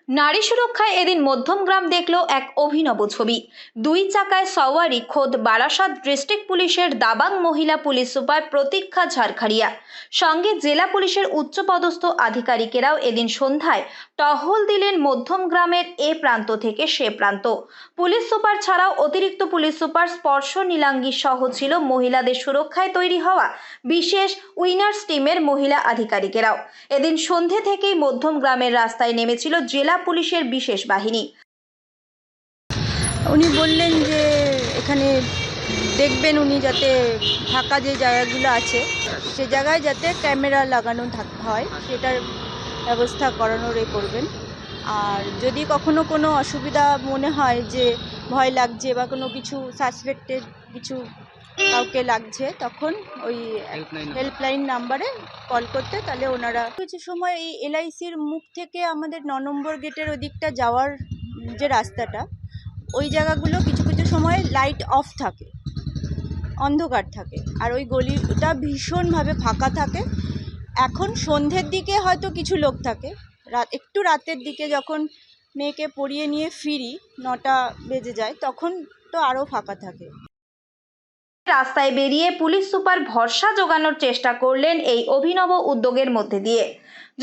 নারী সুরক্ষায় এদিন মধ্যমগ্রাম দেখল এক অভিনব ছবি। দুই চাকায় সওয়ারি খোদ বারাসাত ডিস্ট্রিক্ট পুলিশের দাবাং মহিলা পুলিশ সুপার প্রতীক্ষা ঝাড়খাড়িয়া, সঙ্গে জেলা পুলিশের উচ্চপদস্থ আধিকারিকেরাও এদিন সন্ধ্যায় টহল দিলেন মধ্যমগ্রামের এ প্রান্ত থেকে সে প্রান্ত। পুলিশ সুপার ছাড়াও অতিরিক্ত পুলিশ সুপার স্পর্শ নীলাঙ্গী সহ ছিল মহিলাদের সুরক্ষায় তৈরি হওয়া বিশেষ উইনার্স টিমের মহিলা আধিকারিকেরাও। এদিন সন্ধে থেকেই মধ্যমগ্রামের রাস্তায় নেমেছিল জেলা পুলিশের বিশেষ বাহিনী। উনি বললেন যে এখানে দেখবেন উনি যাতে ফাঁকা যে জায়গাগুলো আছে সে জায়গায় যাতে ক্যামেরা লাগানো হয় সেটার ব্যবস্থা করানোর করবেন। আর যদি কখনো কোনো অসুবিধা মনে হয় যে ভয় লাগছে বা কোনো কিছু সাসপেক্টেড কিছু কাউকে লাগছে তখন ওই হেল্পলাইন নাম্বারে কল করতে, তাহলে ওনারা কিছু সময় এই এলআইসির মুখ থেকে আমাদের 9 নম্বর গেটের ওদিকটা যাওয়ার যে রাস্তাটা ওই জায়গাগুলো কিছু কিছু সময় লাইট অফ থাকে, অন্ধকার থাকে, আর ওই গলিটা ভীষণভাবে ফাঁকা থাকে। এখন সন্ধ্যের দিকে হয়তো কিছু লোক থাকে, একটু রাতের দিকে যখন মেয়েকে পড়িয়ে নিয়ে ফিরি 9টা বেজে যায় তখন তো আরও ফাঁকা থাকে। রাস্তায় বেরিয়ে পুলিশ সুপার ভরসা জোগানোর চেষ্টা করলেন এই অভিনব উদ্যোগের মধ্যে দিয়ে।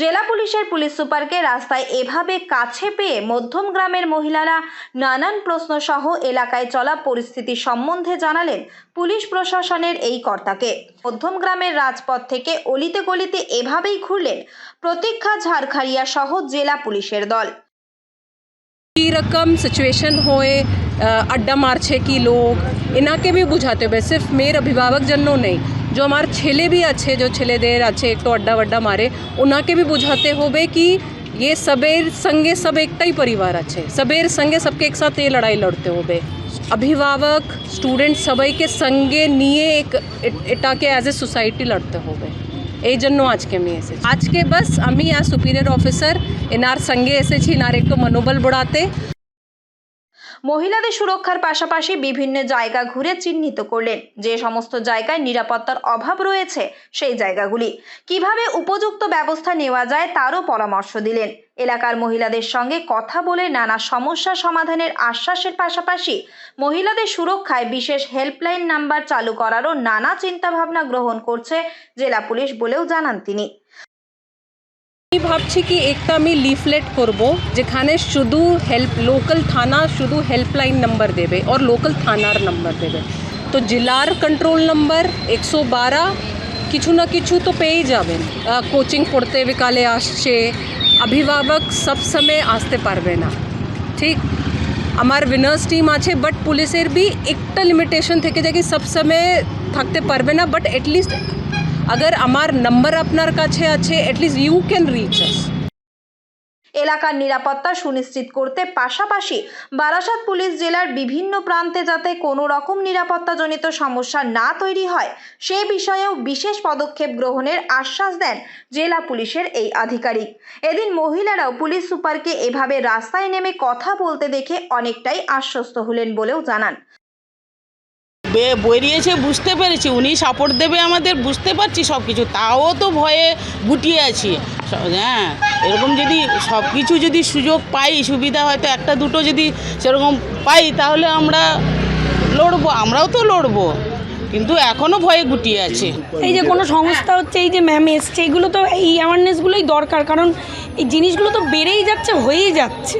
জেলা পুলিশের পুলিশ সুপারকে রাস্তায় এভাবে কাছে পেয়ে মধ্যমগ্রামের মহিলারা নানান প্রশ্ন সহ এলাকায় চলা পরিস্থিতি সম্বন্ধে জানালেন পুলিশ প্রশাসনের এই কর্তাকে। মধ্যমগ্রামের রাজপথ থেকে অলিতে গলিতে এভাবেই ঘুরলেন প্রতীক্ষা ঝাড়খাড়িয়া সহ জেলা পুলিশের দল। की रकम सिचुएशन होए अड्डा मार छे की लोग इना के भी बुझाते हुए सिर्फ मेरे अभिभावक जनों नहीं, जो हमारे छेले भी अच्छे, जो छेले देर अच्छे एक तो अड्डा वड्डा मारे उना के भी बुझाते हुए कि ये सबेर संगे सब एकता ही परिवार अच्छे, सबेर संगे सबके एक साथ ये लड़ाई लड़ते हुए अभिभावक स्टूडेंट सबाई के संगे निये एक एटाके एज ए सोसाइटी लड़ते हुए এই জন্য আজকে আমি এসেছি। আজকে বাস আমি আর সুপিরিয়র অফিসার এনার সঙ্গে এসেছি, এনার একটু মনোবল বাড়াতে। মহিলাদের সুরক্ষার পাশাপাশি বিভিন্ন জায়গা ঘুরে চিহ্নিত করলেন যে সমস্ত জায়গায় নিরাপত্তার অভাব রয়েছে সেই জায়গাগুলি কিভাবে উপযুক্ত ব্যবস্থা নেওয়া যায় তারও পরামর্শ দিলেন। এলাকার মহিলাদের সঙ্গে কথা বলে নানা সমস্যা সমাধানের আশ্বাসের পাশাপাশি মহিলাদের সুরক্ষায় বিশেষ হেল্পলাইন নাম্বার চালু করারও নানা চিন্তাভাবনা গ্রহণ করছে জেলা পুলিশ বলেও জানান তিনি। আমি ভাবছি কি একটা আমি লিফলেট করব যেখানে শুধু লোকাল থানা শুধু হেল্পলাইন নাম্বার দেবে আর লোকাল থানার নাম্বার দেবে, তো জেলার কন্ট্রোল নাম্বার 112 কিছু না কিছু তো পেয়ে যাবেন। কোচিং পড়তে বিকালে আসছে অভিভাবক সব সময় আসতে পারবে না, ঠিক আমার উইনার্স টিম আছে, বাট পুলিশের বি একটা লিমিটেশন থেকে যায় কি সব সময় থাকতে পারবে না, বাট এটলিস্ট अगर আমার নাম্বার আপনার কাছে আছে এটলিস্ট ইউ ক্যান রিচ আস। এলাকার নিরাপত্তা সুনিশ্চিত করতে পাশাপাশি বারাসাত পুলিশ জেলার বিভিন্ন প্রান্তে যাতে কোনো রকম নিরাপত্তাজনিত সমস্যা না তৈরি হয় সে বিষয়েও বিশেষ পদক্ষেপ গ্রহণের আশ্বাস দেন জেলা পুলিশের এই আধিকারিক। এদিন মহিলারাও পুলিশ সুপারকে এভাবে রাস্তায় নেমে কথা বলতে দেখে অনেকটাই আশ্বস্ত হলেন বলেও জানান। বেরিয়েছে বুঝতে পেরেছি, উনি সাপোর্ট দেবে আমাদের বুঝতে পারছি সব কিছু, তাও তো ভয়ে গুটিয়ে আছি। হ্যাঁ, এরকম যদি সব কিছু যদি সুযোগ পাই, সুবিধা হয়তো একটা দুটো যদি সেরকম পাই তাহলে আমরা লড়বো, আমরাও তো লড়বো, কিন্তু এখনও ভয়ে গুটিয়ে আছে। এই যে কোনো সংস্থা হচ্ছে, এই যে ম্যাম এসছে, এগুলো তো এই অ্যাওয়ারনেসগুলোই দরকার, কারণ এই জিনিসগুলো তো বেড়েই যাচ্ছে, হয়েই যাচ্ছে,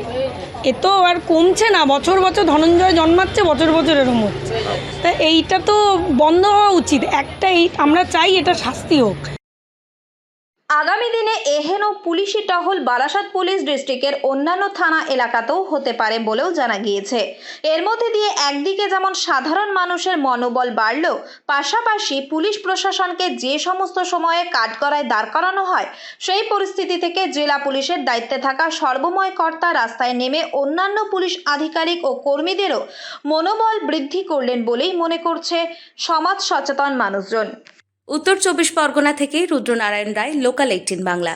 এ তো আর কমছে না। বছর বছর ধনঞ্জয় জন্মাচ্ছে, বছর বছর এরকম হচ্ছে, তা এইটা তো বন্ধ হওয়া উচিত। আমরা চাই এটা শাস্তি হোক। আগামী দিনে এহেন পুলিশি টহল বারাসাত পুলিশ ডিস্ট্রিক্টের অন্যান্য থানা এলাকাতেও হতে পারে বলেও জানা গিয়েছে। এর মধ্যে দিয়ে একদিকে যেমন সাধারণ মানুষের মনোবল বাড়ল, পাশাপাশি পুলিশ প্রশাসনকে যে সমস্ত সময়ে কাঠগড়ায় দাঁড় করানো হয় সেই পরিস্থিতি থেকে জেলা পুলিশের দায়িত্বে থাকা সর্বময় কর্তা রাস্তায় নেমে অন্যান্য পুলিশ আধিকারিক ও কর্মীদেরও মনোবল বৃদ্ধি করলেন বলেই মনে করছে সমাজ সচেতন মানুষজন। উত্তর 24 পরগনা থেকে রুদ্রনারায়ণ রায়, লোকাল 18 বাংলা।